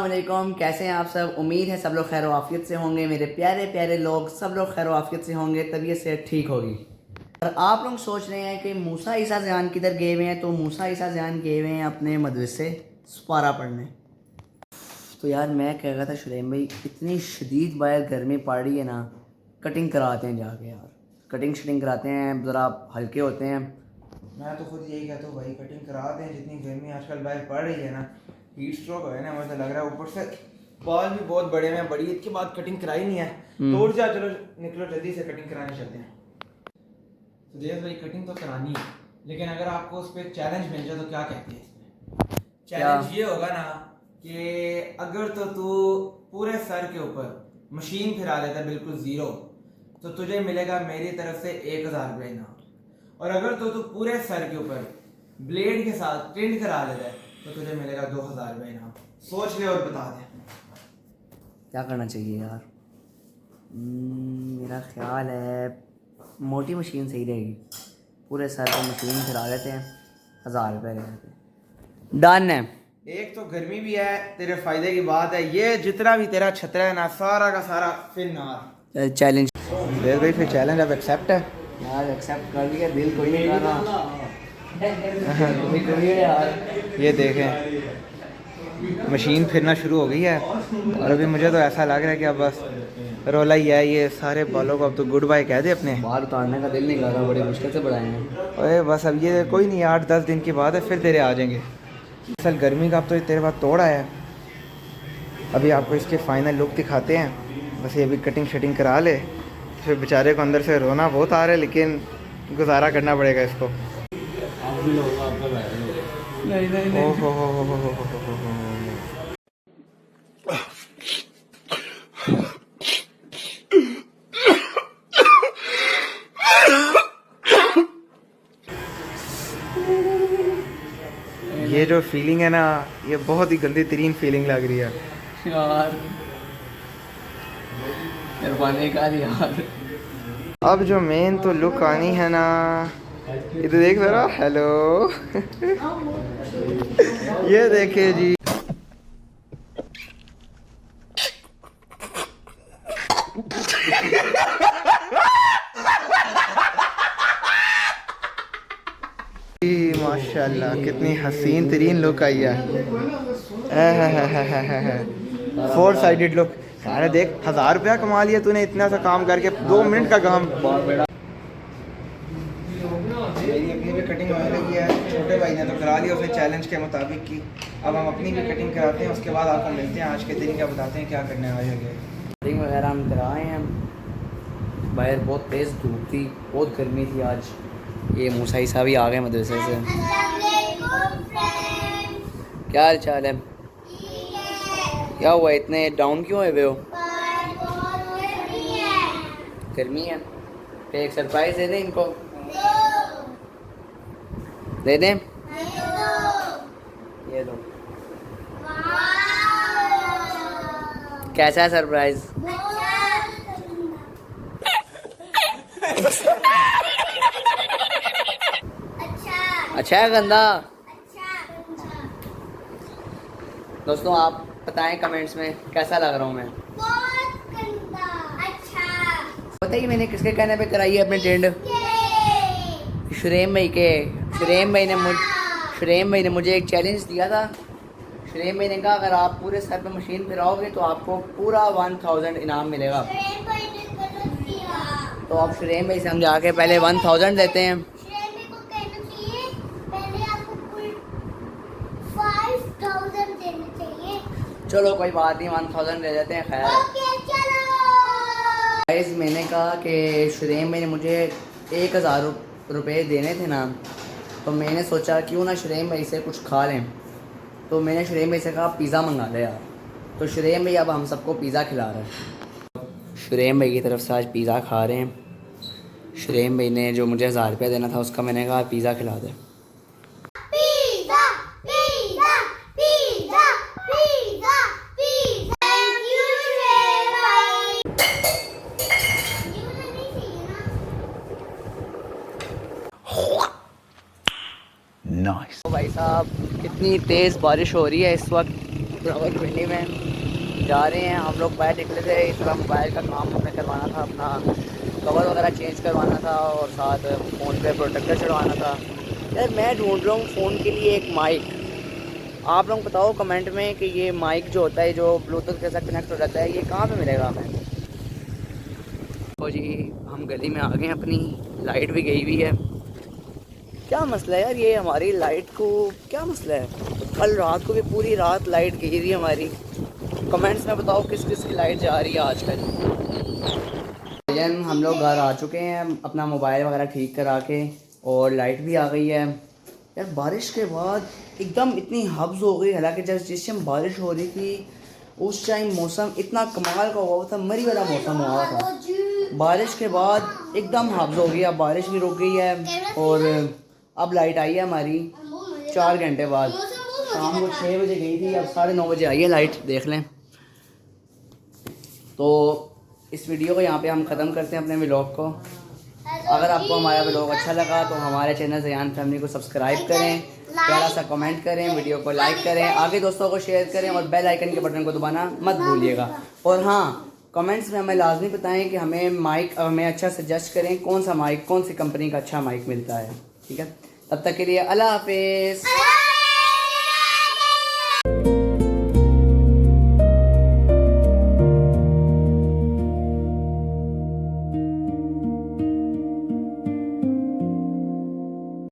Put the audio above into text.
अस्सलाम, कैसे हैं आप सब। उम्मीद है सब लोग खैर आफियत से होंगे। मेरे प्यारे प्यारे लोग सब लोग खैर आफियत से होंगे, तबीयत से ठीक होगी। और आप लोग सोच रहे हैं कि मूसा ईसा ज़यान किधर गए हुए हैं, तो मूसा ईसा ज़यान गए हुए हैं अपने मदरसे सुपारा पढ़ने। तो यार मैं कह रहा था शुरैम भाई, इतनी शदीद बाहर गर्मी पड़ रही है ना, कटिंग कराते हैं जाके यार, कटिंग शटिंग कराते हैं, ज़रा हल्के होते हैं। मैं तो खुद यही कहता हूँ भाई, कटिंग करा दें। जितनी गर्मी आजकल बाहर पड़ रही है ना, हीट स्ट्रोक है ना, मुझे लग रहा है। ऊपर से बाल भी बहुत बड़े हैं। बड़ी ईद के बाद कटिंग कराई नहीं है तो उठ जा, चलो निकलो जल्दी से कटिंग कराने चलते हैं। तो देख भाई, कटिंग तो करानी है, लेकिन अगर आपको उस पर चैलेंज मिल जाए तो क्या कहते हैं इसमें? चैलेंज ये होगा ना कि अगर तो तू पूरे सर के ऊपर मशीन फिरा लेता है बिल्कुल ज़ीरो, तो तुझे मिलेगा मेरी तरफ से 1000 रुपये इनाम। और अगर तो तू पूरे सर के ऊपर ब्लेड के साथ ट्रिंड करा लेता है तो तुझे मिलेगा 2000 रुपये इनाम। सोच ले और बता दे क्या करना चाहिए यार। मेरा ख्याल है मोटी मशीन सही रहेगी। पूरे सर पर मशीन फिरा लेते हैं, 1000 रुपये लेते। डन है। एक तो गर्मी भी है, तेरे फायदे की बात है। ये जितना भी तेरा छतरा है ना, सारा का सारा फिर नार चैलेंज देख भाई, फिर चैलेंज अब एक्सेप्ट है यार। एक्सेप्ट कर लिया, दिल कोई नहीं कर रहा। यार ये देखें, मशीन फिरना शुरू हो गई है। और अभी मुझे तो ऐसा लग रहा है कि अब बस रोला ही है। ये सारे बालों को अब तो गुड बाय कह दे अपने। बाल उतारने का दिल नहीं कर रहा, बड़ी मुश्किल से बढ़ाए हैं। अरे बस अब ये कोई नहीं, 8-10 दिन की बात है, फिर तेरे आ जाएंगे। असल गर्मी का अब तो तेरे पास तोड़ा है। अभी आपको इसके फाइनल लुक दिखाते हैं। बस ये भी कटिंग शटिंग करा ले, फिर बेचारे को अंदर से रोना बहुत आ रहा है, लेकिन गुजारा करना पड़ेगा इसको। नहीं नहीं ओहो ये जो फीलिंग है ना, ये बहुत ही गंदी तरीन फीलिंग लग रही है यार, मेहरबानी कर यार। अब जो मेन तो लुक आनी है ना, ये तो देख जरा। हेलो ये देखे जी, माशाल्लाह कितनी हसीन तरीन लुक आई है। 4 साइडेड लुक। अरे देख, 1000 रुपया कमा लिया तूने इतना सा काम करके, 2 मिनट का काम। मेरी अपनी भी कटिंग होने लगी है। छोटे भाई ने तो करा लिया उसने चैलेंज के मुताबिक की। अब हम अपनी भी कटिंग कराते हैं, उसके बाद आपको मिलते हैं आज के दिन का, बताते हैं क्या करने आज आगे। कटिंग वगैरह हम कराए हैं। बाहर बहुत तेज़ धूप थी, बहुत गर्मी थी आज। ये मूसा ईसा भी आ गए मदरसे से। क्या हाल चाल है? क्या हुआ, इतने डाउन क्यों हुए हो? गर्मी है। फिर एक सरप्राइज दे दें इनको, दे दें। ये लो। कैसा है सरप्राइज? अच्छा है गंदा? दोस्तों आप बताएं कमेंट्स में कैसा लग रहा हूँ मैं। बताइए मैंने किसके कहने पे कराई है अपने टेंड? शुरैम भाई के। शुरैम भाई ने मुझे एक चैलेंज दिया था। शुरैम भाई ने कहा अगर आप पूरे सर पे मशीन फिराओगे तो आपको पूरा 1000 इनाम मिलेगा। तो अब शुरैम भाई से हम जाके पहले 1000 देते हैं। चलो कोई बात नहीं, 1000 दे देते हैं। खैर गाइस, मैंने कहा कि शुरैम भाई ने मुझे 1000 रुपये देने थे ना, तो मैंने सोचा क्यों ना शुरैम भाई से कुछ खा लें। तो मैंने शुरैम भाई से कहा पिज़्ज़ा मंगा ले यार। तो शुरैम भाई अब हम सबको पिज़्ज़ा खिला रहे हैं। शुरैम भाई की तरफ से आज पिज़्ज़ा खा रहे हैं। शुरैम भाई ने जो मुझे 1000 रुपये देना था उसका मैंने कहा पिज़्ज़ा खिला दे। Nice. तो भाई साहब कितनी तेज़ बारिश हो रही है इस वक्त। रावलपिंडी में जा रहे हैं हम लोग। बाहर निकले थे, इस तरह मोबाइल का काम हमें करवाना था, अपना कवर वगैरह चेंज करवाना था और साथ फ़ोन पे प्रोटेक्टर चढ़वाना था। यार मैं ढूंढ रहा हूँ फ़ोन के लिए एक माइक। आप लोग बताओ कमेंट में कि ये माइक जो होता है, जो ब्लूटूथ के साथ कनेक्ट हो जाता है, ये कहाँ पे मिलेगा हमें। तो जी हम गली में आ गए हैं अपनी, लाइट भी गई हुई है। क्या मसला है यार, ये हमारी लाइट को क्या मसला है। कल रात को भी पूरी रात लाइट गई हुई हमारी। कमेंट्स में बताओ किस किस की लाइट जा रही है आजकल। हम लोग घर आ चुके हैं अपना मोबाइल वगैरह ठीक करा के, और लाइट भी आ गई है। यार बारिश के बाद एकदम इतनी हब्स हो गई, हालांकि जब जिस टाइम बारिश हो रही थी उस टाइम मौसम इतना कमाल का हुआ था, मरी वाला मौसम हुआ था। बारिश के बाद एकदम हब्स हो गई, अब बारिश भी रुक गई है और अब लाइट आई है हमारी 4 घंटे बाद। शाम को 6 बजे गई थी, अब 9:30 बजे आई है लाइट, देख लें। तो इस वीडियो को यहाँ पे हम ख़त्म करते हैं अपने व्लॉग को। अगर आपको हमारा व्लॉग अच्छा लगा तो हमारे चैनल ज़यान फैमिली को सब्सक्राइब करें, प्यारा सा कमेंट करें, वीडियो को लाइक करें, आगे दोस्तों को शेयर करें और बेल आइकन के बटन को दबाना मत भूलिएगा। और हाँ, कमेंट्स में हमें लाजमी बताएं कि हमें माइक हमें अच्छा सजेस्ट करें, कौन सा माइक, कौन सी कंपनी का अच्छा माइक मिलता है। ठीक है, तब तक के लिए अल्लाह हाफिज़।